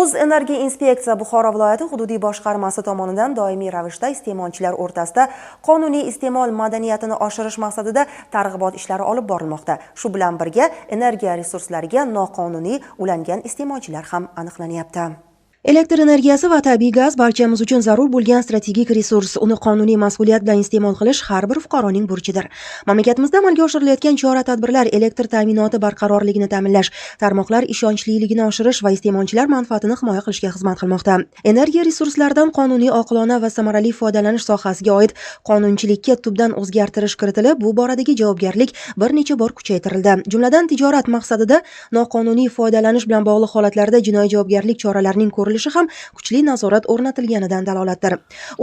O'zenergiya inspeksiya Buxoro viloyati hududiy boshqarmasi tomonidan doimiy ravishda iste'molchilar o'rtasida qonuniy iste'mol madaniyatini oshirish maqsadida targ'ibot ishlari olib borilmoqda. Shu bilan birga energiya resurslariga noqonuniy ulangan iste'molchilar ham aniqlanyapti. Elektr energiyasi va tabiiy gaz barchamiz uchun zarur bo'lgan strategik resurs. Uni qonuniy mas'uliyat bilan iste'mol qilish har bir fuqaroning burchidir. Mamlakatimizda amalga oshirilayotgan chora-tadbirlar elektr ta'minoti barqarorligini ta'minlash, tarmoqlar ishonchliligini oshirish va iste'molchilar manfaatini himoya qilishga xizmat qilmoqda. Energiya resurslaridan qonuniy, oqilona va samarali foydalanish sohasiga oid qonunchilikka tubdan o'zgartirish kiritilib, bu boradagi javobgarlik bir necha bor kuchaytirildi. Jumladan, tijorat maqsadida noqonuniy foydalanish bilan bog'liq holatlarda jinoiy javobgarlik choralarining ham kuchli nazorat o'rnatilganidan dalolatdir.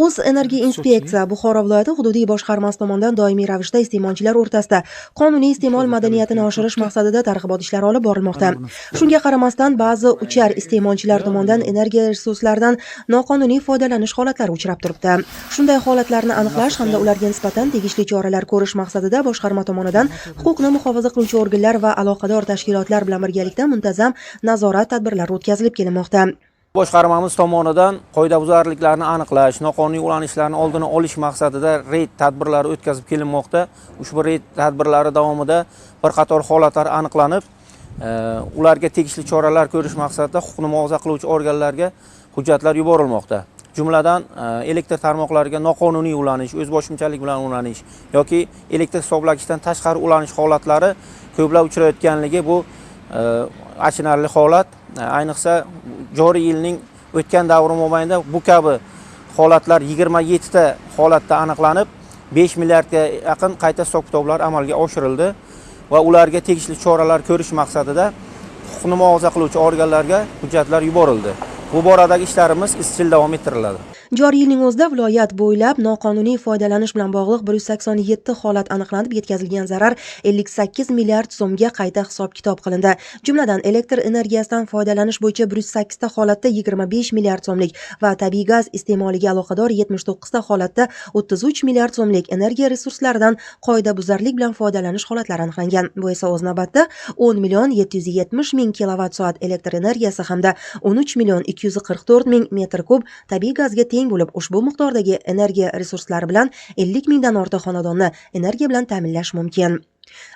O'zenergiya inspeksiya Buxoro viloyati hududiy boshqarmasi tomonidan doimiy ravishda iste'molchilar o'rtasida qonuniy iste'mol madaniyatini oshirish maqsadida targ'ibot ishlari olib borilmoqda. Shunga qaramasdan, ba'zi uchar iste'molchilar tomonidan energiya resurslaridan noqonuniy foydalanish holatlari uchrab turibdi. Shunday holatlarni aniqlash hamda ularga nisbatan tegishli choralar ko'rish maqsadida boshqarma tomonidan huquqni muhofaza qiluvchi organlar va aloqador tashkilotlar bilan birgalikda muntazam nazorat tadbirlari o'tkazilib kelinmoqda. Boshqarmamiz tomonidan qoidabuzarliklarni aniqlash, noqonuniy ulanishlarni oldini olish maqsadida reyd tadbirlari o'tkazib kelinmoqda. Ushbu reyd tadbirlari davomida bir qator holatlar aniqlanib, ularga tegishli choralar ko'rish maqsadida huquqni muhofaza qiluvchi organlarga hujjatlar yuborilmoqda. Jumladan, elektr tarmoqlariga noqonuniy ulanish, o'zboshimchalik bilan ulanish yoki elektr hisoblagichdan tashqari ulanish holatlari ko'plab uchrayotganligi bu achinarli holat. Ayniqsa joriy yilning o'tgan davri mobaynida bu kabi holatlar 27 ta holatda aniqlanib, 5 milliardga yaqin qayta hisob-kitoblar amalga oshirildi va ularga tegishli choralar ko'rish maqsadida huquqni muhofaza qiluvchi organlarga hujjatlar yuborildi. Bu boradagi ishlarimiz izchil davom ettiriladi. Joriy yilning o'zida viloyat bo'ylab noqonuniy foydalanish bilan bog'liq 187 holat aniqlanib, yetkazilgan zarar 58 milliard so'mga qayta hisob-kitob qilindi. Jumladan, elektr energiyasidan foydalanish bo'yicha 108 ta holatda 25 milliard so'mlik va tabiiy gaz iste'moliga aloqador 79 ta holatda 33 milliard so'mlik energiya resurslaridan qoidabuzarlik bilan foydalanish holatlari aniqlangan. Bu esa o'z navbatda 10 million 770 ming kilovatt-soat elektr energiyasi hamda 13 million 244 ming metr kub tabiiy gazga bo'lib, ushbu miqdordagi energiya resurslari bilan 50 mingdan ortiq xonadonni energiya bilan ta'minlash mumkin.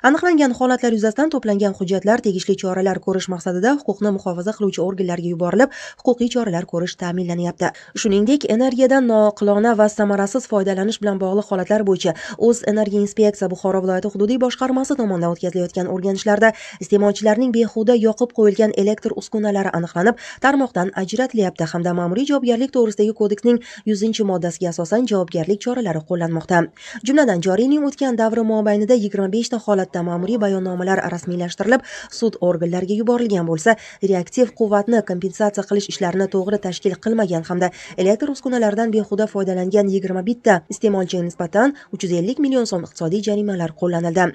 Aniqlangan holatlar yuzasidan to'plangan hujjatlar tegishli choralar ko'rish maqsadida huquqni muhofaza qiluvchi organlarga yuborilib, huquqiy choralar ko'rish ta'minlanyapti. Shuningdek, energiyadan noqilona va samarasiz foydalanish bilan bog'liq holatlar bo'yicha O'zenergiya inspeksiya Buxoro viloyati hududiy boshqarmasi tomonidan o'tkazilayotgan o'rganishlarda iste'molchilarning behuda yoqib qo'yilgan elektr uskunalari aniqlanib, tarmoqdan ajratilyapti hamda ma'muriy javobgarlik to'g'risidagi kodeksning 100-moddasiga asosan javobgarlik choralari qo'llanmoqda. Jumladan, joriy yilning o'tgan davri mobaynida 25 ta holatda ma'muriy bayonnomalar rasmiylashtirilib, sud organlariga yuborilgan bo'lsa, reaktiv quvvatni kompensatsiya qilish ishlarini to'g'ri tashkil qilmagan hamda elektr uskunalaridan behuda foydalangan 21 ta iste'molchiga nisbatan 350 million so'm iqtisodiy jarimalar qo'llanildi.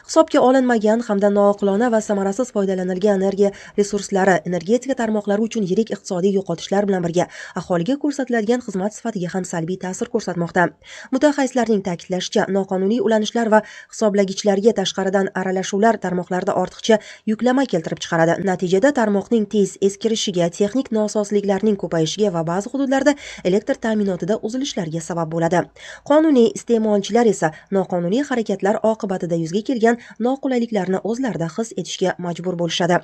Hisobga olinmagan hamda noqilona va samarasiz foydalanilgan energiya resurslari energetika tarmoqlari uchun yirik iqtisodiy yo'qotishlar bilan birga aholiga ko'rsatiladigan xizmat sifatiga ham salbiy ta'sir ko'rsatmoqda. Mutaxassislarning ta'kidlashicha, noqonuniy ulanishlar va hisoblagichlarga tashqaridan aralashuvlar tarmoqlarda ortiqcha yuklama keltirib chiqaradi. Natijada tarmoqning tez eskirishiga, texnik nosozliklarning ko'payishiga va ba'zi hududlarda elektr ta'minotida uzilishlarga sabab bo'ladi. Qonuniy iste'molchilar esa noqonuniy harakatlar oqibatida yuzga kelgan noqulayliklarni o'zlarida his etishga majbur bo'lishadi.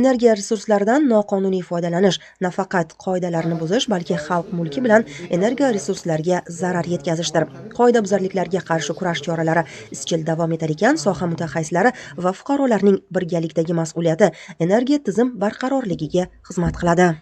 Energiya resurslaridan noqonuniy foydalanish nafaqat qoidalarni buzish, balki xalq mulki bilan energiya resurslariga zarar yetkazishdir. Qoidabuzarliklarga qarshi kurash choralari izchil davom etar ekan, soha mutaxassislari va fuqarolarning birgalikdagi mas'uliyati energiya tizim barqarorligiga xizmat qiladi.